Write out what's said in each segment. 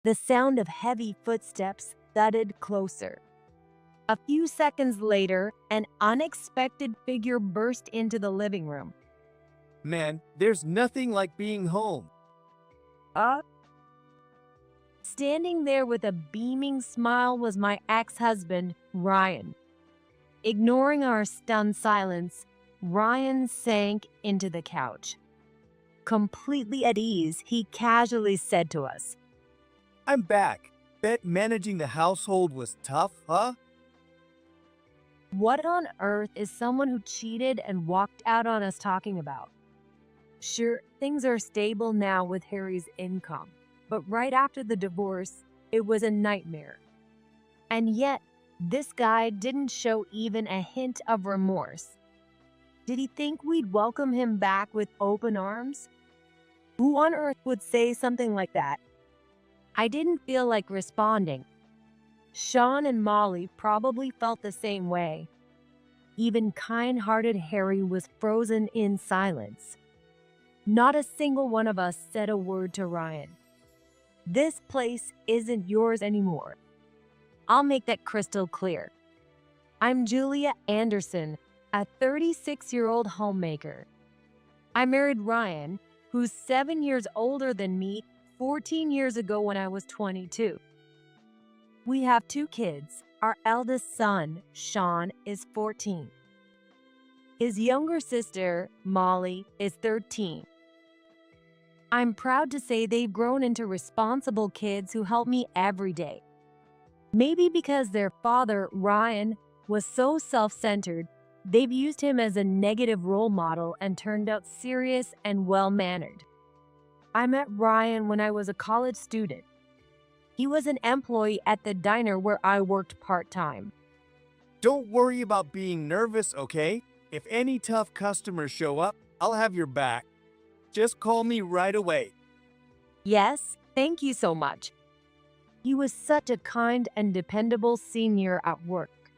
The sound of heavy footsteps thudded closer. A few seconds later, an unexpected figure burst into the living room. Man, there's nothing like being home. Uh, Standing there with a beaming smile was my ex-husband, Ryan. Ignoring our stunned silence, Ryan sank into the couch. Completely at ease, he casually said to us, I'm back. Bet managing the household was tough, huh? "What on earth is someone who cheated and walked out on us talking about?" Sure, things are stable now with Harry's income, but right after the divorce, it was a nightmare. And yet, this guy didn't show even a hint of remorse. Did he think we'd welcome him back with open arms? Who on earth would say something like that? I didn't feel like responding. Sean and Molly probably felt the same way. Even kind-hearted Harry was frozen in silence. Not a single one of us said a word to Ryan. This place isn't yours anymore. I'll make that crystal clear. I'm Julia Anderson, a 36-year-old homemaker. I married Ryan, who's 7 years older than me, 14 years ago when I was 22. We have 2 kids. Our eldest son, Sean, is 14. His younger sister, Molly, is 13. I'm proud to say they've grown into responsible kids who help me every day. Maybe because their father, Ryan, was so self-centered, they've used him as a negative role model and turned out serious and well-mannered. I met Ryan when I was a college student. He was an employee at the diner where I worked part-time. Don't worry about being nervous, okay? If any tough customers show up, I'll have your back. Just call me right away. Yes, thank you so much. He was such a kind and dependable senior at work.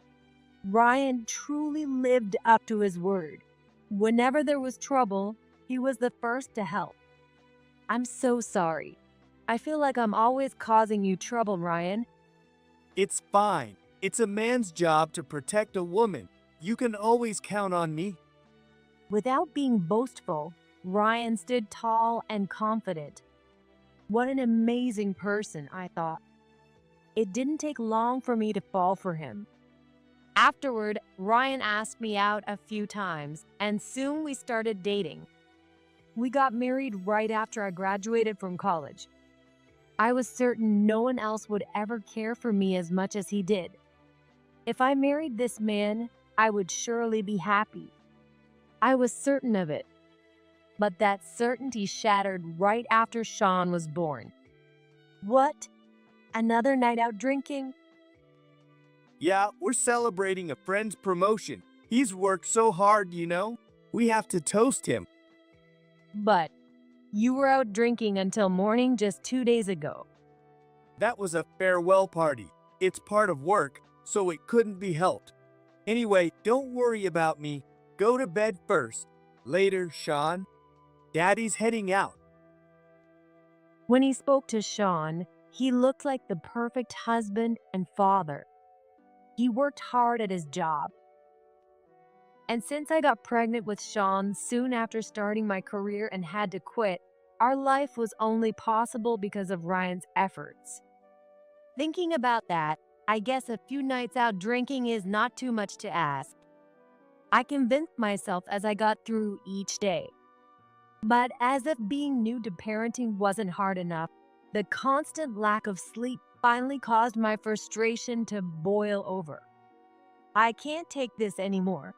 Ryan truly lived up to his word. Whenever there was trouble, he was the first to help. I'm so sorry. I feel like I'm always causing you trouble, Ryan. It's fine. It's a man's job to protect a woman. You can always count on me. Without being boastful, Ryan stood tall and confident. What an amazing person, I thought. It didn't take long for me to fall for him. Afterward, Ryan asked me out a few times, and soon we started dating. We got married right after I graduated from college. I was certain no one else would ever care for me as much as he did. If I married this man, I would surely be happy. I was certain of it. But that certainty shattered right after Sean was born. What? Another night out drinking? Yeah, we're celebrating a friend's promotion. He's worked so hard, you know? We have to toast him. But you were out drinking until morning just 2 days ago. That was a farewell party. It's part of work, so it couldn't be helped. Anyway, don't worry about me. Go to bed first. Later, Sean. Daddy's heading out. When he spoke to Sean, he looked like the perfect husband and father. He worked hard at his job. And since I got pregnant with Sean soon after starting my career and had to quit, our life was only possible because of Ryan's efforts. Thinking about that, I guess a few nights out drinking is not too much to ask. I convinced myself as I got through each day. But as if being new to parenting wasn't hard enough, the constant lack of sleep finally caused my frustration to boil over. I can't take this anymore.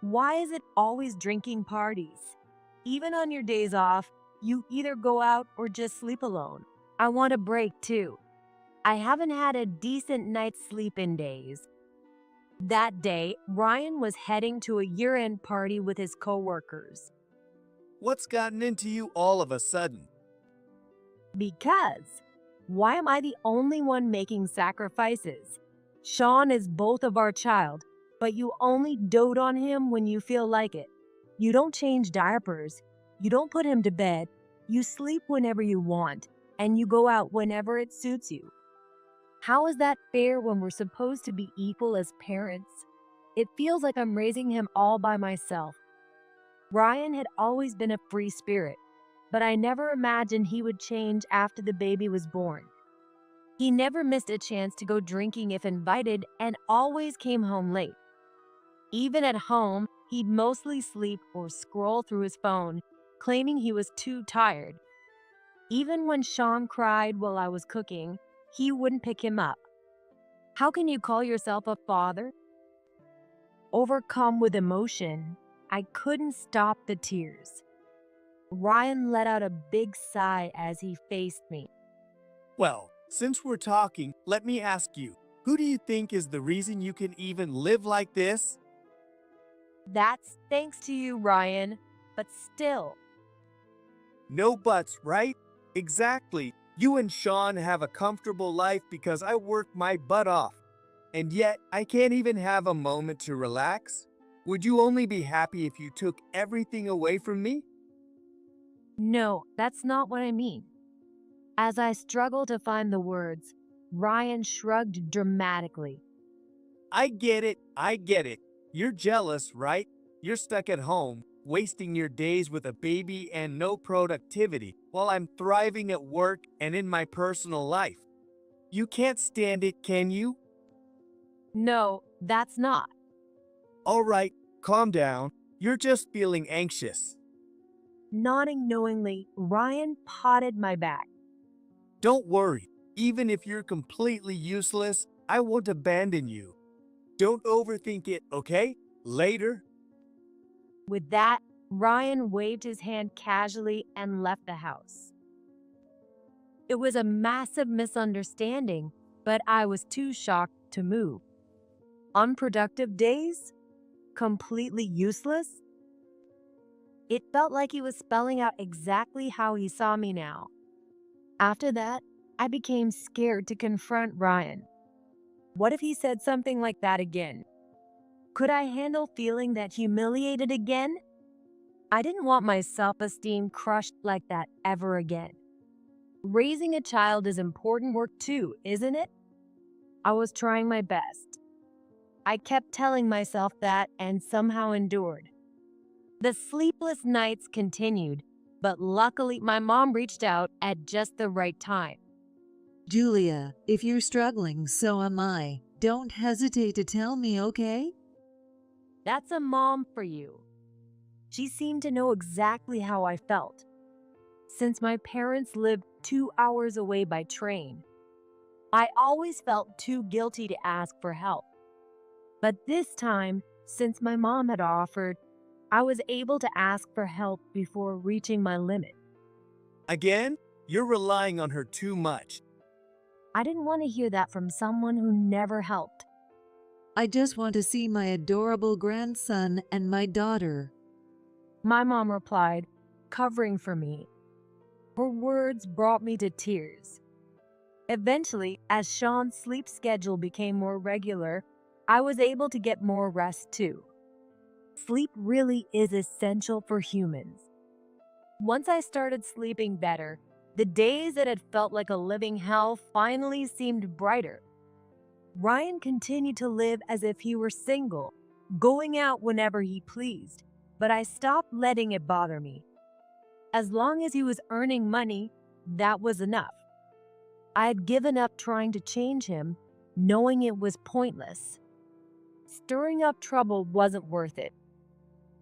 Why is it always drinking parties? Even on your days off, you either go out or just sleep alone. I want a break too. I haven't had a decent night's sleep in days. That day, Ryan was heading to a year-end party with his coworkers. What's gotten into you all of a sudden? Because why am I the only one making sacrifices? Sean is both of our child, but you only dote on him when you feel like it. You don't change diapers. You don't put him to bed. You sleep whenever you want. and you go out whenever it suits you. How is that fair when we're supposed to be equal as parents? It feels like I'm raising him all by myself. Ryan had always been a free spirit, but I never imagined he would change after the baby was born. He never missed a chance to go drinking if invited and always came home late. Even at home, he'd mostly sleep or scroll through his phone, claiming he was too tired. Even when Sean cried while I was cooking, he wouldn't pick him up. How can you call yourself a father? Overcome with emotion, I couldn't stop the tears. Ryan let out a big sigh as he faced me. Well, since we're talking, let me ask you, who do you think is the reason you can even live like this? That's thanks to you, Ryan, but still. No buts, right? Exactly. You and Sean have a comfortable life because I work my butt off. And yet, I can't even have a moment to relax. Would you only be happy if you took everything away from me? No, that's not what I mean. As I struggled to find the words, Ryan shrugged dramatically. I get it. I get it. You're jealous, right? You're stuck at home, wasting your days with a baby and no productivity, while I'm thriving at work and in my personal life. You can't stand it, can you? No, that's not. All right, calm down. You're just feeling anxious. Nodding knowingly, Ryan patted my back. Don't worry. Even if you're completely useless, I won't abandon you. Don't overthink it, okay? Later. With that, Ryan waved his hand casually and left the house. It was a massive misunderstanding, but I was too shocked to move. Unproductive days? Completely useless? It felt like he was spelling out exactly how he saw me now. After that, I became scared to confront Ryan. What if he said something like that again? Could I handle feeling that humiliated again? I didn't want my self-esteem crushed like that ever again. Raising a child is important work too, isn't it? I was trying my best. I kept telling myself that and somehow endured. The sleepless nights continued, but luckily my mom reached out at just the right time. Julia, if you're struggling, so am I. Don't hesitate to tell me, okay? That's a mom for you. She seemed to know exactly how I felt. Since my parents lived 2 hours away by train, I always felt too guilty to ask for help. But this time, since my mom had offered, I was able to ask for help before reaching my limit. Again, you're relying on her too much. I didn't want to hear that from someone who never helped. I just want to see my adorable grandson and my daughter. My mom replied, covering for me. Her words brought me to tears. Eventually, as Sean's sleep schedule became more regular, I was able to get more rest too. Sleep really is essential for humans. Once I started sleeping better, the days that had felt like a living hell finally seemed brighter. Ryan continued to live as if he were single, going out whenever he pleased, but I stopped letting it bother me. As long as he was earning money, that was enough. I had given up trying to change him, knowing it was pointless. Stirring up trouble wasn't worth it.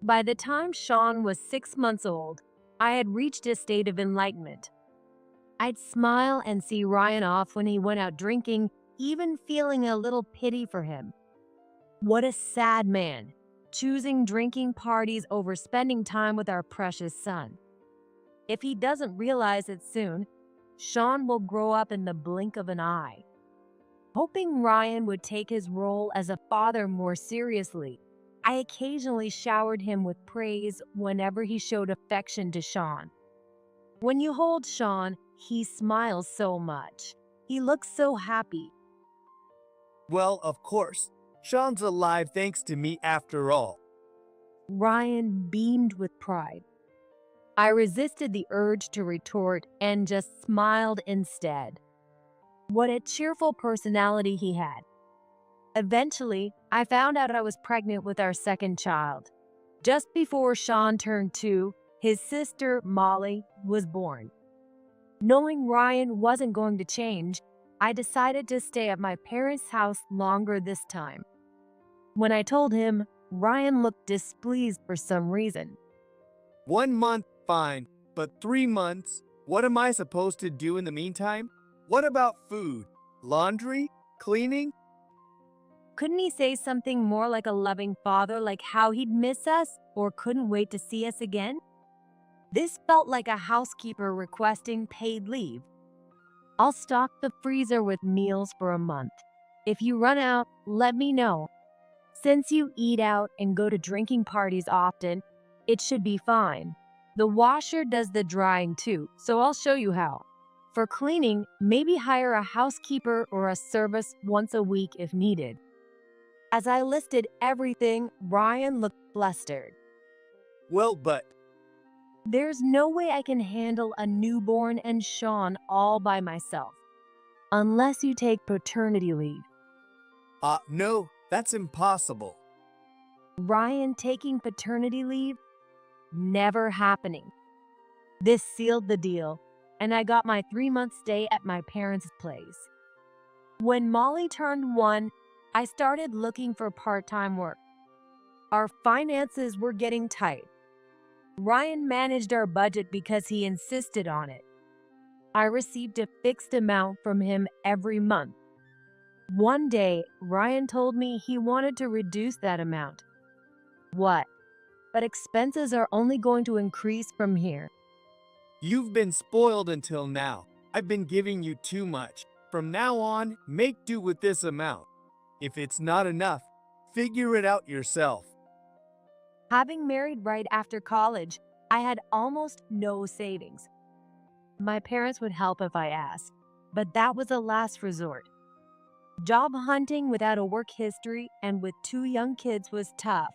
By the time Sean was 6 months old, I had reached a state of enlightenment. I'd smile and see Ryan off when he went out drinking, even feeling a little pity for him. What a sad man, choosing drinking parties over spending time with our precious son. If he doesn't realize it soon, Sean will grow up in the blink of an eye. Hoping Ryan would take his role as a father more seriously, I occasionally showered him with praise whenever he showed affection to Sean. When you hold Sean, he smiles so much. He looks so happy. Well, of course. Sean's alive thanks to me after all. Ryan beamed with pride. I resisted the urge to retort and just smiled instead. What a cheerful personality he had. Eventually, I found out I was pregnant with our second child. Just before Sean turned 2, his sister, Molly, was born. Knowing Ryan wasn't going to change, I decided to stay at my parents' house longer this time. When I told him, Ryan looked displeased for some reason. 1 month, fine, but 3 months? What am I supposed to do in the meantime? What about food, laundry, cleaning? Couldn't he say something more like a loving father, like how he'd miss us or couldn't wait to see us again? This felt like a housekeeper requesting paid leave. I'll stock the freezer with meals for a month. If you run out, let me know. Since you eat out and go to drinking parties often, it should be fine. The washer does the drying too, so I'll show you how. For cleaning, maybe hire a housekeeper or a service once a week if needed. As I listed everything, Ryan looked flustered. Well, but There's no way I can handle a newborn and Sean all by myself. Unless you take paternity leave. no, that's impossible. Ryan taking paternity leave? Never happening. This sealed the deal, and I got my 3-month stay at my parents' place. When Molly turned 1, I started looking for part-time work. Our finances were getting tight. Ryan managed our budget because he insisted on it. I received a fixed amount from him every month. One day, Ryan told me he wanted to reduce that amount. What? But expenses are only going to increase from here. You've been spoiled until now. I've been giving you too much. From now on, make do with this amount. If it's not enough, figure it out yourself. Having married right after college, I had almost no savings. My parents would help if I asked, but that was a last resort. Job hunting without a work history and with 2 young kids was tough.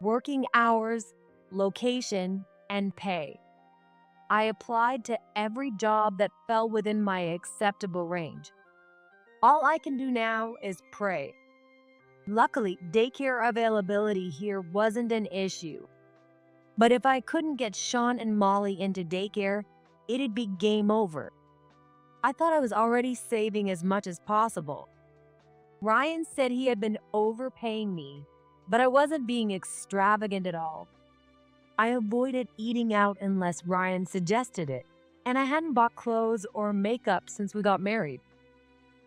Working hours, location, and pay. I applied to every job that fell within my acceptable range. All I can do now is pray. Luckily, daycare availability here wasn't an issue. But if I couldn't get Sean and Molly into daycare, it'd be game over. I thought I was already saving as much as possible. Ryan said he had been overpaying me, but I wasn't being extravagant at all. I avoided eating out unless Ryan suggested it, and I hadn't bought clothes or makeup since we got married.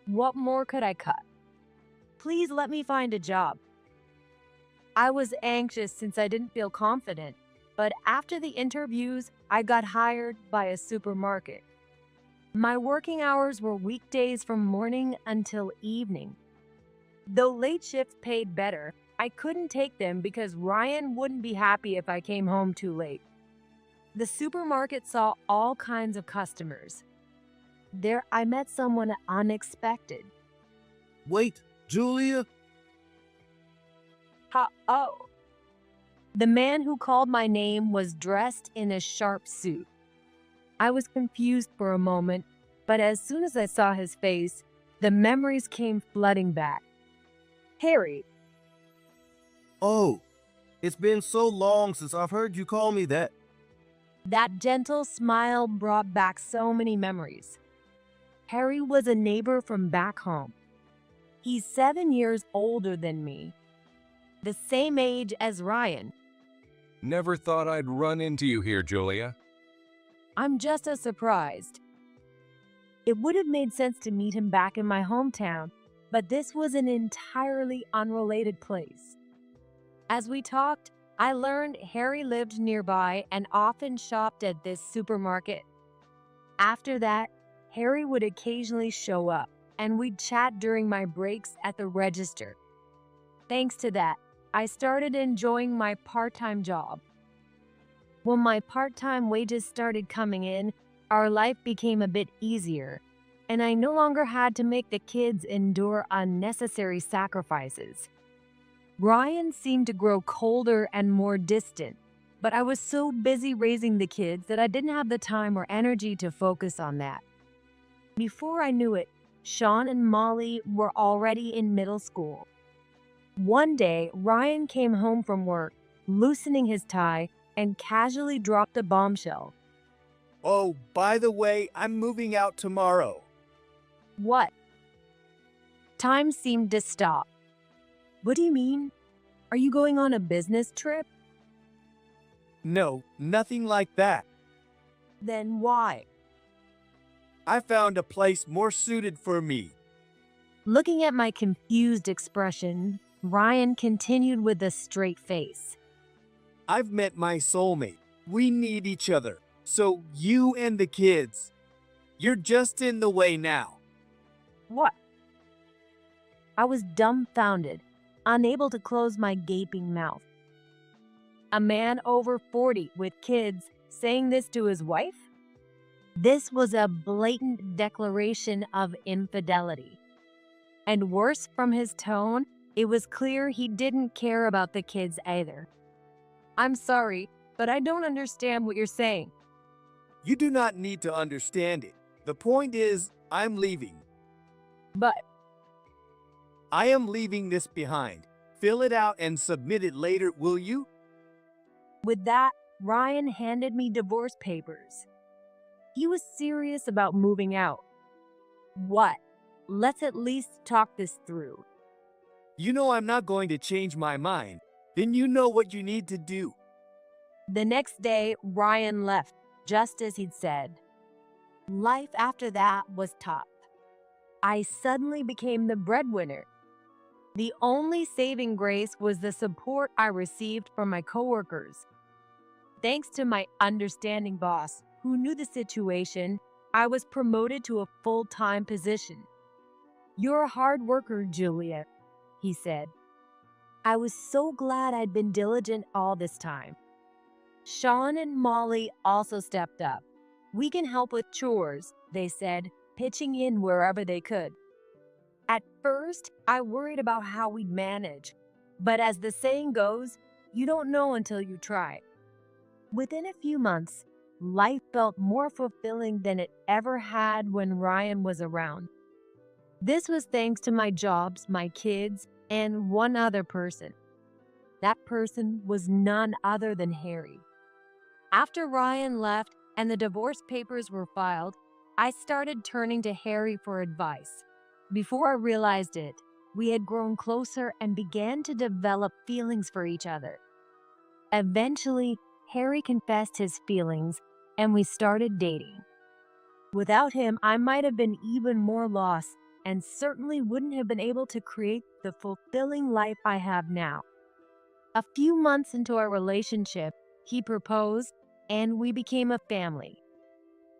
What more could I cut? Please let me find a job. I was anxious since I didn't feel confident, but after the interviews, I got hired by a supermarket. My working hours were weekdays from morning until evening. Though late shifts paid better, I couldn't take them because Ryan wouldn't be happy if I came home too late. The supermarket saw all kinds of customers. There, I met someone unexpected. Wait, Julia? Oh. The man who called my name was dressed in a sharp suit. I was confused for a moment, but as soon as I saw his face, the memories came flooding back. Harry. Oh, it's been so long since I've heard you call me that. That gentle smile brought back so many memories. Harry was a neighbor from back home. He's 7 years older than me, the same age as Ryan. Never thought I'd run into you here, Julia. I'm just as surprised. It would have made sense to meet him back in my hometown, but this was an entirely unrelated place. As we talked, I learned Harry lived nearby and often shopped at this supermarket. After that, Harry would occasionally show up, and we'd chat during my breaks at the register. Thanks to that, I started enjoying my part-time job. When my part-time wages started coming in, our life became a bit easier, and I no longer had to make the kids endure unnecessary sacrifices. Ryan seemed to grow colder and more distant, but I was so busy raising the kids that I didn't have the time or energy to focus on that. Before I knew it, Sean and Molly were already in middle school. One day, Ryan came home from work, loosening his tie, and casually dropped a bombshell. Oh, by the way, I'm moving out tomorrow. What? Time seemed to stop. What do you mean? Are you going on a business trip? No, nothing like that. Then why? I found a place more suited for me. Looking at my confused expression, Ryan continued with a straight face. I've met my soulmate. We need each other. So you and the kids, you're just in the way now. What? I was dumbfounded, unable to close my gaping mouth. A man over 40 with kids saying this to his wife? This was a blatant declaration of infidelity. And worse, from his tone, it was clear he didn't care about the kids either. I'm sorry, but I don't understand what you're saying. You do not need to understand it. The point is, I'm leaving. But I am leaving this behind. Fill it out and submit it later, will you? with that, Ryan handed me divorce papers. He was serious about moving out. What? Let's at least talk this through. You know I'm not going to change my mind. Then you know what you need to do. The next day, Ryan left, just as he'd said. Life after that was tough. I suddenly became the breadwinner. The only saving grace was the support I received from my coworkers. Thanks to my understanding boss, who knew the situation, I was promoted to a full-time position. You're a hard worker, Julia, he said. I was so glad I'd been diligent all this time. Sean and Molly also stepped up. We can help with chores, they said, pitching in wherever they could. At first, I worried about how we'd manage, but as the saying goes, you don't know until you try. Within a few months, life felt more fulfilling than it ever had when Ryan was around. This was thanks to my jobs, my kids, and one other person. That person was none other than Harry. After Ryan left and the divorce papers were filed, I started turning to Harry for advice. Before I realized it, we had grown closer and began to develop feelings for each other. Eventually, Harry confessed his feelings and we started dating. Without him, I might have been even more lost and certainly wouldn't have been able to create the fulfilling life I have now. A few months into our relationship, he proposed and we became a family.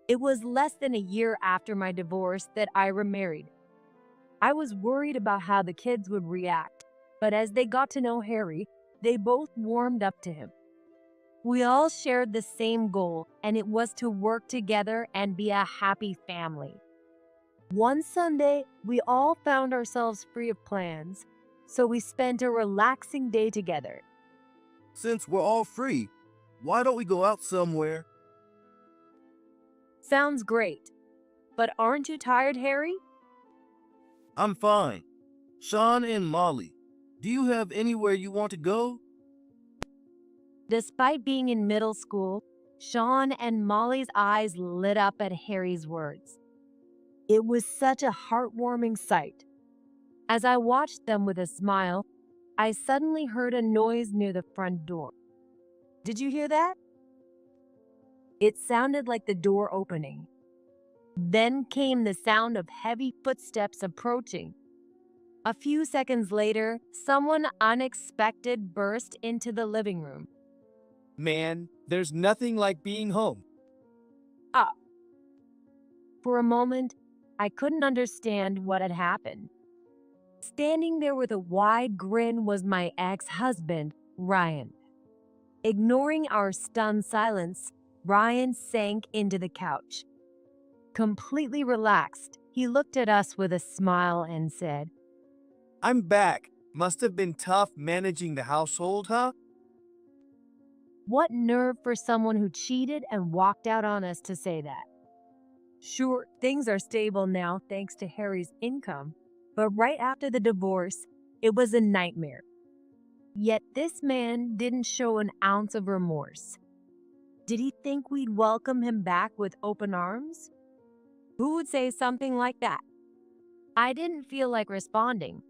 It was less than a year after my divorce that I remarried. I was worried about how the kids would react, but as they got to know Harry, they both warmed up to him. We all shared the same goal, and it was to work together and be a happy family. One Sunday, we all found ourselves free of plans, so we spent a relaxing day together. Since we're all free, why don't we go out somewhere? Sounds great. But aren't you tired, Harry? I'm fine. Sean and Molly, do you have anywhere you want to go? Despite being in middle school, Sean and Molly's eyes lit up at Harry's words. It was such a heartwarming sight. As I watched them with a smile, I suddenly heard a noise near the front door. Did you hear that? It sounded like the door opening. Then came the sound of heavy footsteps approaching. A few seconds later, someone unexpected burst into the living room. Man, there's nothing like being home. For a moment, I couldn't understand what had happened. Standing there with a wide grin was my ex-husband, Ryan. Ignoring our stunned silence, Ryan sank into the couch. Completely relaxed, he looked at us with a smile and said, I'm back. Must have been tough managing the household, huh? What nerve for someone who cheated and walked out on us to say that. Sure, things are stable now thanks to Harry's income, but right after the divorce, it was a nightmare. Yet this man didn't show an ounce of remorse. Did he think we'd welcome him back with open arms? Who would say something like that? I didn't feel like responding.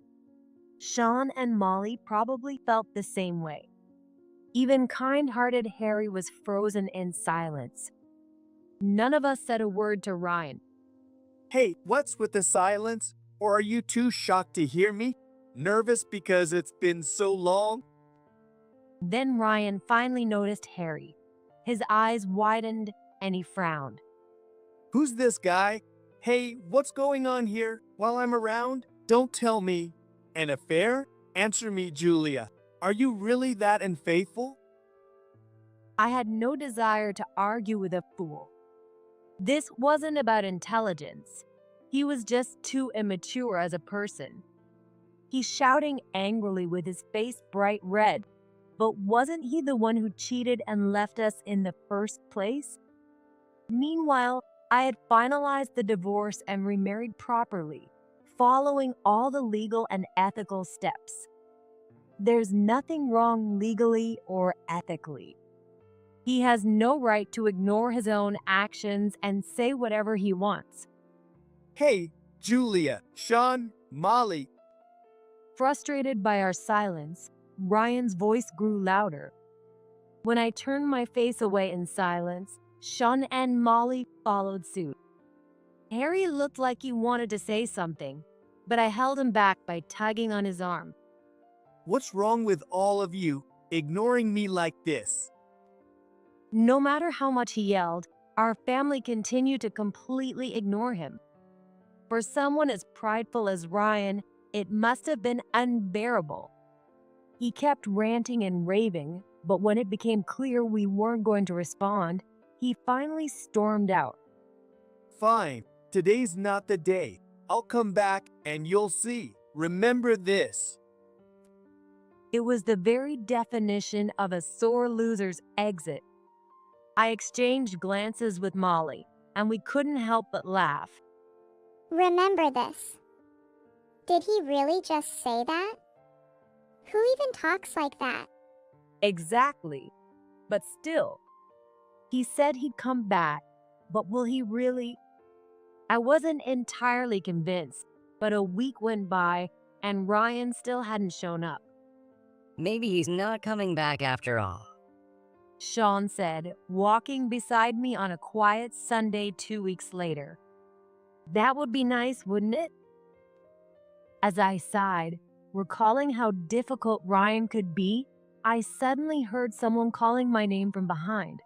Sean and Molly probably felt the same way. Even kind-hearted Harry was frozen in silence. None of us said a word to Ryan. Hey, what's with the silence? Or are you too shocked to hear me? Nervous because it's been so long? Then Ryan finally noticed Harry. His eyes widened and he frowned. Who's this guy? Hey, what's going on here while I'm around? Don't tell me. An affair? Answer me, Julia. Are you really that unfaithful? I had no desire to argue with a fool. This wasn't about intelligence. He was just too immature as a person. He's shouting angrily with his face bright red. But wasn't he the one who cheated and left us in the first place? Meanwhile, I had finalized the divorce and remarried properly, following all the legal and ethical steps. There's nothing wrong legally or ethically. He has no right to ignore his own actions and say whatever he wants. Hey, Julia, Sean, Molly. Frustrated by our silence, Ryan's voice grew louder. When I turned my face away in silence, Sean and Molly followed suit. Harry looked like he wanted to say something, but I held him back by tugging on his arm. What's wrong with all of you ignoring me like this? No matter how much he yelled, our family continued to completely ignore him. For someone as prideful as Ryan, it must have been unbearable. He kept ranting and raving, but when it became clear we weren't going to respond, he finally stormed out. Fine, today's not the day. I'll come back and you'll see. Remember this. It was the very definition of a sore loser's exit. I exchanged glances with Molly, and we couldn't help but laugh. Remember this. Did he really just say that? Who even talks like that? Exactly. But still, he said he'd come back, but will he really? I wasn't entirely convinced, but a week went by and Ryan still hadn't shown up. Maybe he's not coming back after all. Sean said, walking beside me on a quiet Sunday 2 weeks later. That would be nice, wouldn't it? As I sighed, recalling how difficult Ryan could be, I suddenly heard someone calling my name from behind.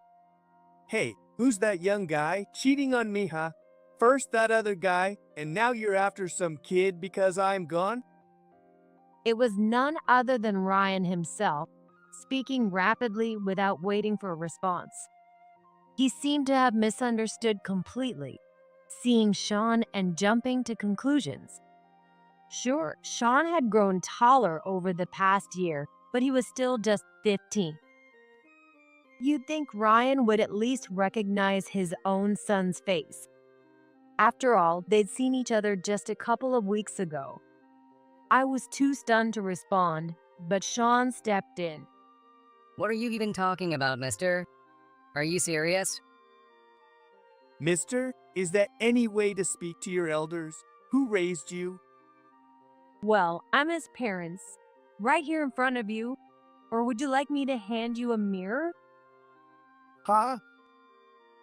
Hey, who's that young guy cheating on me, huh? First that other guy, and now you're after some kid because I'm gone? It was none other than Ryan himself, speaking rapidly without waiting for a response. He seemed to have misunderstood completely, seeing Sean and jumping to conclusions. Sure, Sean had grown taller over the past year, but he was still just 15. You'd think Ryan would at least recognize his own son's face. After all, they'd seen each other just a couple of weeks ago. I was too stunned to respond, but Sean stepped in. What are you even talking about, mister? Are you serious? Mister, is that any way to speak to your elders? Who raised you? Well, I'm his parents, right here in front of you. Or would you like me to hand you a mirror? Huh?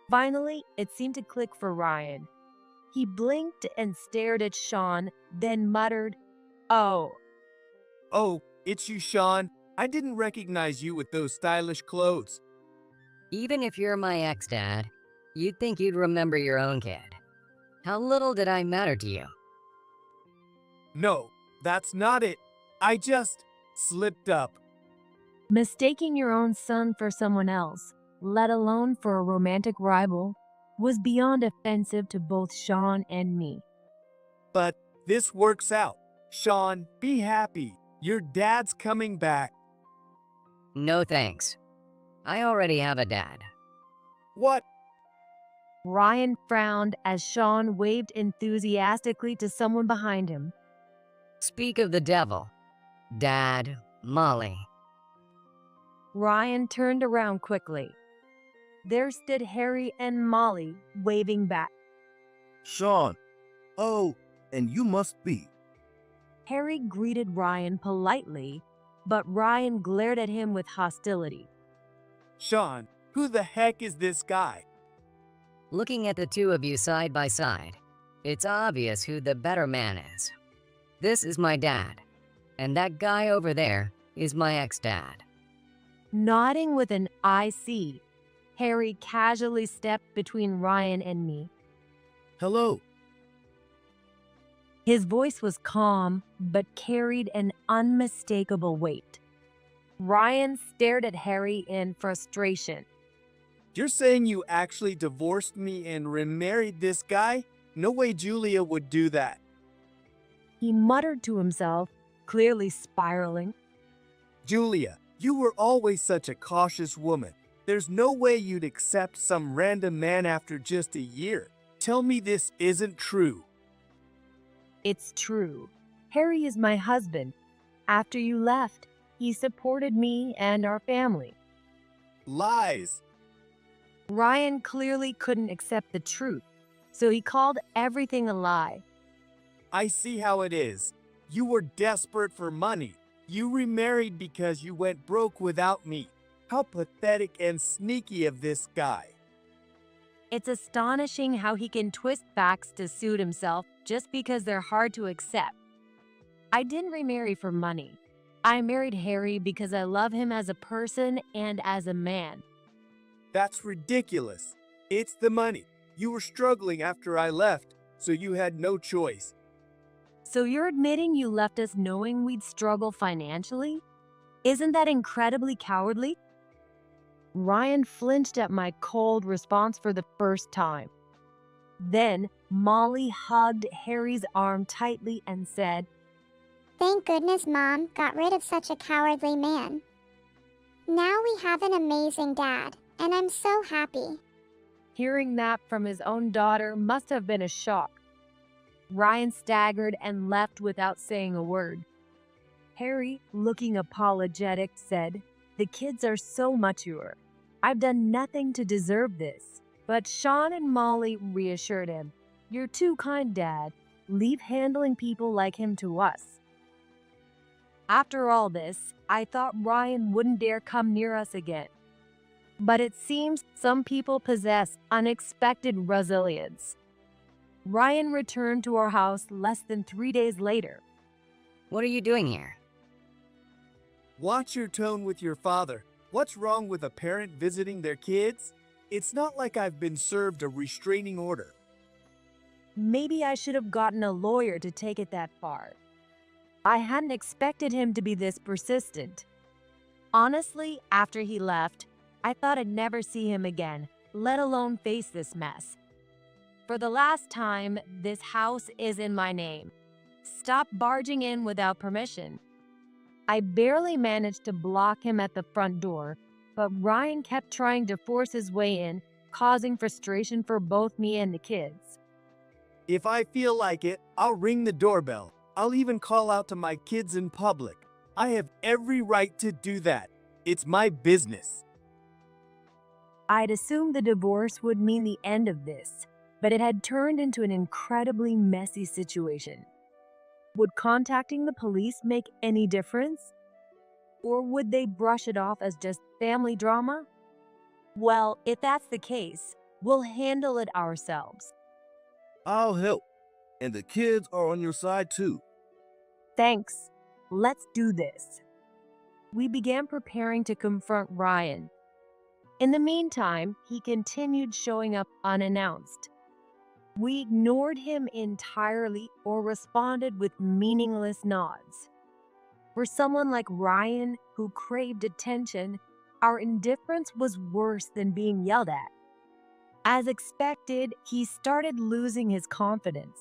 Finally, it seemed to click for Ryan. He blinked and stared at Sean, then muttered, "Oh." Oh, it's you, Sean. I didn't recognize you with those stylish clothes. Even if you're my ex-dad, you'd think you'd remember your own kid. How little did I matter to you? No, that's not it. I just slipped up. Mistaking your own son for someone else, let alone for a romantic rival, was beyond offensive to both Sean and me. But this works out. Sean, be happy. Your dad's coming back. No thanks. I already have a dad. What? Ryan frowned as Sean waved enthusiastically to someone behind him. Speak of the devil. Dad, Molly. Ryan turned around quickly. There stood Harry and Molly, waving back. Sean. Oh, and you must be. Harry greeted Ryan politely, but Ryan glared at him with hostility. Sean, who the heck is this guy? Looking at the two of you side by side, it's obvious who the better man is. This is my dad, and that guy over there is my ex-dad. Nodding with an I see, Harry casually stepped between Ryan and me. Hello. His voice was calm, but carried an unmistakable weight. Ryan stared at Harry in frustration. You're saying you actually divorced me and remarried this guy? No way Julia would do that. He muttered to himself, clearly spiraling. Julia, you were always such a cautious woman. There's no way you'd accept some random man after just a year. Tell me this isn't true. It's true. Harry is my husband. After you left, he supported me and our family. Lies. Ryan clearly couldn't accept the truth, so he called everything a lie. I see how it is. You were desperate for money. You remarried because you went broke without me. How pathetic and sneaky of this guy. It's astonishing how he can twist facts to suit himself just because they're hard to accept. I didn't remarry for money. I married Harry because I love him as a person and as a man. That's ridiculous. It's the money. You were struggling after I left, so you had no choice. So you're admitting you left us knowing we'd struggle financially? Isn't that incredibly cowardly? Ryan flinched at my cold response for the first time. Then Molly hugged Harry's arm tightly and said, Thank goodness Mom got rid of such a cowardly man. Now we have an amazing dad, and I'm so happy. Hearing that from his own daughter must have been a shock. Ryan staggered and left without saying a word. Harry, looking apologetic, said, The kids are so mature. I've done nothing to deserve this. But Sean and Molly reassured him, You're too kind, Dad. Leave handling people like him to us. After all this, I thought Ryan wouldn't dare come near us again. But it seems some people possess unexpected resilience. Ryan returned to our house less than 3 days later. What are you doing here? Watch your tone with your father. What's wrong with a parent visiting their kids? It's not like I've been served a restraining order. Maybe I should have gotten a lawyer to take it that far. I hadn't expected him to be this persistent. Honestly, after he left, I thought I'd never see him again, let alone face this mess. For the last time, this house is in my name. Stop barging in without permission. I barely managed to block him at the front door, but Ryan kept trying to force his way in, causing frustration for both me and the kids. If I feel like it, I'll ring the doorbell. I'll even call out to my kids in public. I have every right to do that. It's my business. I'd assumed the divorce would mean the end of this, but it had turned into an incredibly messy situation. Would contacting the police make any difference? Or would they brush it off as just family drama? Well, if that's the case, we'll handle it ourselves. I'll help. And the kids are on your side too. Thanks. Let's do this. We began preparing to confront Ryan. In the meantime, he continued showing up unannounced. We ignored him entirely or responded with meaningless nods. For someone like Ryan, who craved attention, our indifference was worse than being yelled at. As expected, he started losing his confidence.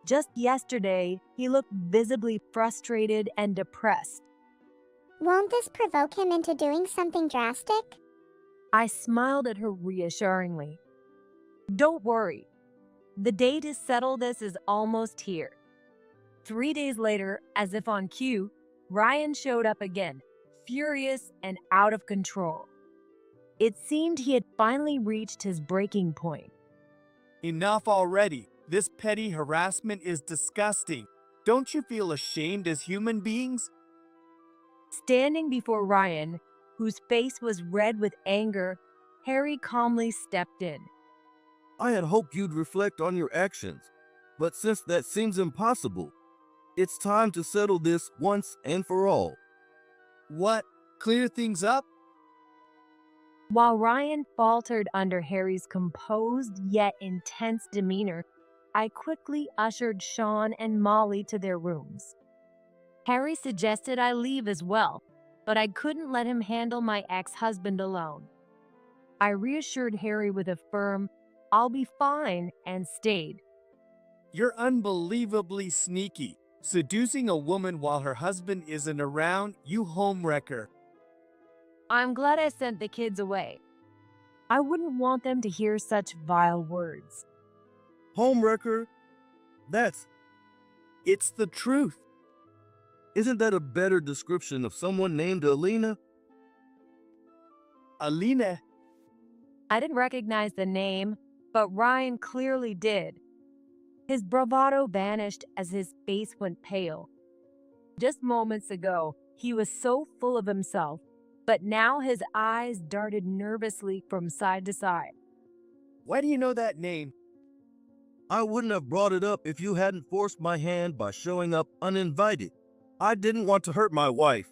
Just yesterday, he looked visibly frustrated and depressed. Won't this provoke him into doing something drastic? I smiled at her reassuringly. Don't worry. The day to settle this is almost here. 3 days later, as if on cue, Ryan showed up again, furious and out of control. It seemed he had finally reached his breaking point. Enough already. This petty harassment is disgusting. Don't you feel ashamed as human beings? Standing before Ryan, whose face was red with anger, Harry calmly stepped in. I had hoped you'd reflect on your actions, but since that seems impossible, it's time to settle this once and for all. What? Clear things up? While Ryan faltered under Harry's composed yet intense demeanor, I quickly ushered Sean and Molly to their rooms. Harry suggested I leave as well, but I couldn't let him handle my ex-husband alone. I reassured Harry with a firm, "I'll be fine," and stayed. You're unbelievably sneaky. Seducing a woman while her husband isn't around, you homewrecker. I'm glad I sent the kids away. I wouldn't want them to hear such vile words. Homewrecker? It's the truth. Isn't that a better description of someone named Alina? Alina, I didn't recognize the name, but Ryan clearly did. His bravado vanished as his face went pale. Just moments ago, he was so full of himself, but now his eyes darted nervously from side to side. why do you know that name? I wouldn't have brought it up if you hadn't forced my hand by showing up uninvited. I didn't want to hurt my wife,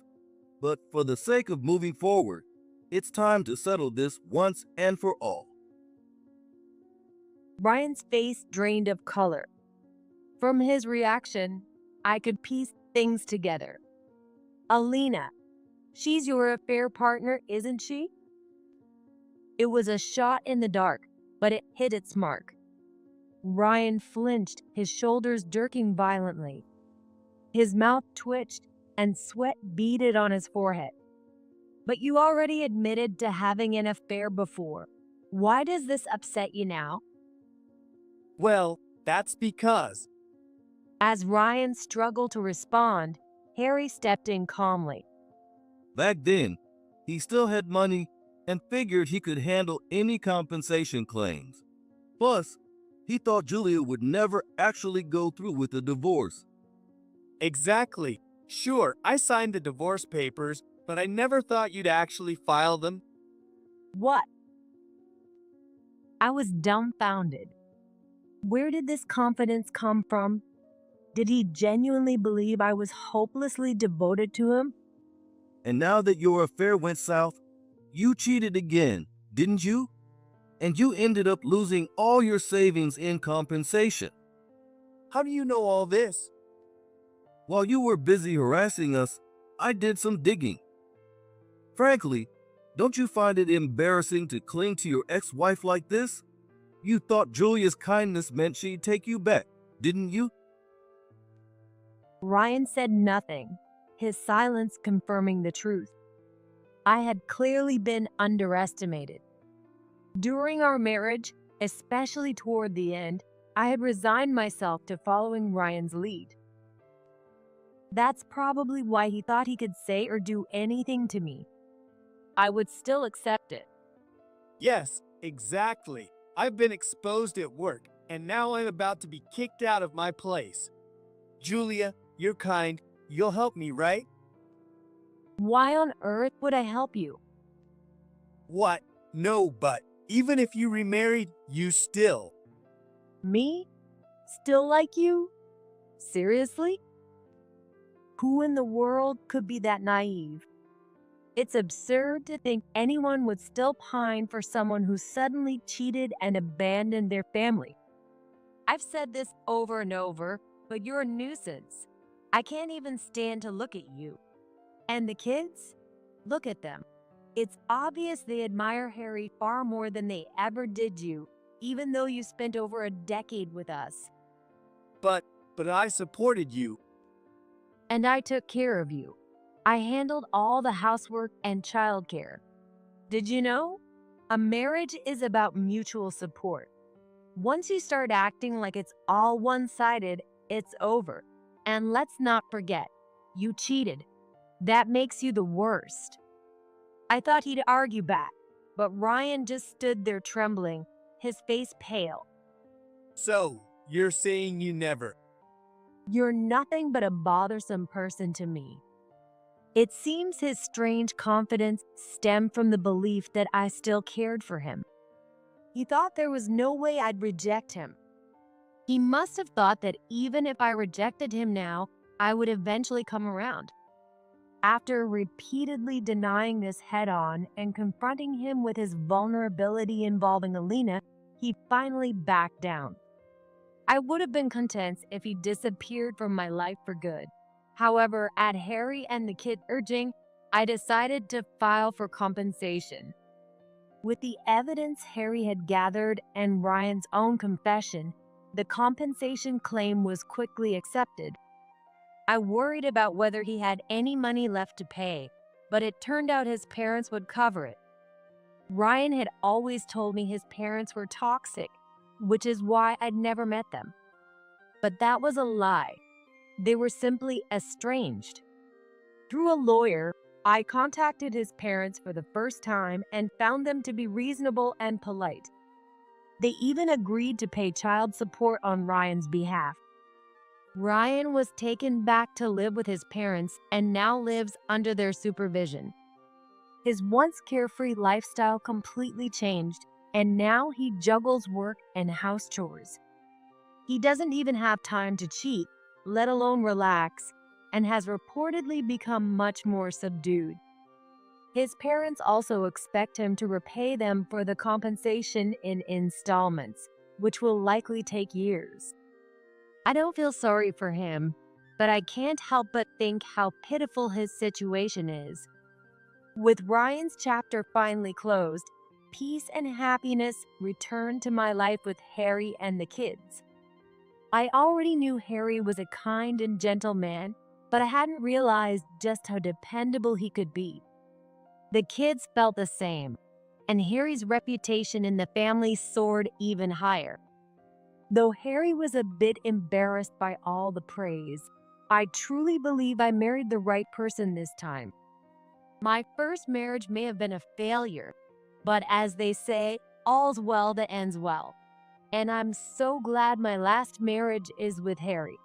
but for the sake of moving forward, it's time to settle this once and for all. Ryan's face drained of color. From his reaction, I could piece things together. Alina, she's your affair partner, isn't she? It was a shot in the dark, but it hit its mark. Ryan flinched, his shoulders jerking violently. His mouth twitched, and sweat beaded on his forehead. But you already admitted to having an affair before. Why does this upset you now? Well, that's because. As Ryan struggled to respond, Harry stepped in calmly. Back then, he still had money and figured he could handle any compensation claims. Plus, he thought Julia would never actually go through with the divorce. Exactly. Sure, I signed the divorce papers, but I never thought you'd actually file them. What? I was dumbfounded. Where did this confidence come from? Did he genuinely believe I was hopelessly devoted to him? And now that your affair went south, you cheated again, didn't you? And you ended up losing all your savings in compensation. How do you know all this? While you were busy harassing us, I did some digging. Frankly, don't you find it embarrassing to cling to your ex-wife like this? You thought Julia's kindness meant she'd take you back, didn't you? Ryan said nothing, his silence confirming the truth. I had clearly been underestimated. During our marriage, especially toward the end, I had resigned myself to following Ryan's lead. That's probably why he thought he could say or do anything to me. I would still accept it. Yes, exactly. I've been exposed at work, and now I'm about to be kicked out of my place. Julia, you're kind. You'll help me, right? Why on earth would I help you? What? No, but even if you remarried, you still. Me? Still like you? Seriously? Who in the world could be that naive? It's absurd to think anyone would still pine for someone who suddenly cheated and abandoned their family. I've said this over and over, but you're a nuisance. I can't even stand to look at you. And the kids? Look at them. It's obvious they admire Harry far more than they ever did you, even though you spent over a decade with us. But I supported you. And I took care of you. I handled all the housework and childcare. Did you know? A marriage is about mutual support. Once you start acting like it's all one-sided, it's over. And let's not forget, you cheated. That makes you the worst. I thought he'd argue back, but Ryan just stood there trembling, his face pale. So, you're saying you never. You're nothing but a bothersome person to me. It seems his strange confidence stemmed from the belief that I still cared for him. He thought there was no way I'd reject him. He must have thought that even if I rejected him now, I would eventually come around. After repeatedly denying this head-on and confronting him with his vulnerability involving Alina, he finally backed down. I would have been content if he disappeared from my life for good. However, at Harry and the kid urging, I decided to file for compensation. With the evidence Harry had gathered and Ryan's own confession, the compensation claim was quickly accepted. I worried about whether he had any money left to pay, but it turned out his parents would cover it. Ryan had always told me his parents were toxic, which is why I'd never met them. But that was a lie. They were simply estranged. Through a lawyer, I contacted his parents for the first time and found them to be reasonable and polite. They even agreed to pay child support on Ryan's behalf. Ryan was taken back to live with his parents and now lives under their supervision. His once carefree lifestyle completely changed, and now he juggles work and house chores. He doesn't even have time to cheat, let alone relax, and has reportedly become much more subdued. His parents also expect him to repay them for the compensation in installments, which will likely take years. I don't feel sorry for him, but I can't help but think how pitiful his situation is. With Ryan's chapter finally closed, peace and happiness returned to my life with Harry and the kids. I already knew Harry was a kind and gentle man, but I hadn't realized just how dependable he could be. The kids felt the same, and Harry's reputation in the family soared even higher. Though Harry was a bit embarrassed by all the praise, I truly believe I married the right person this time. My first marriage may have been a failure, but as they say, all's well that ends well. And I'm so glad my last marriage is with Harry.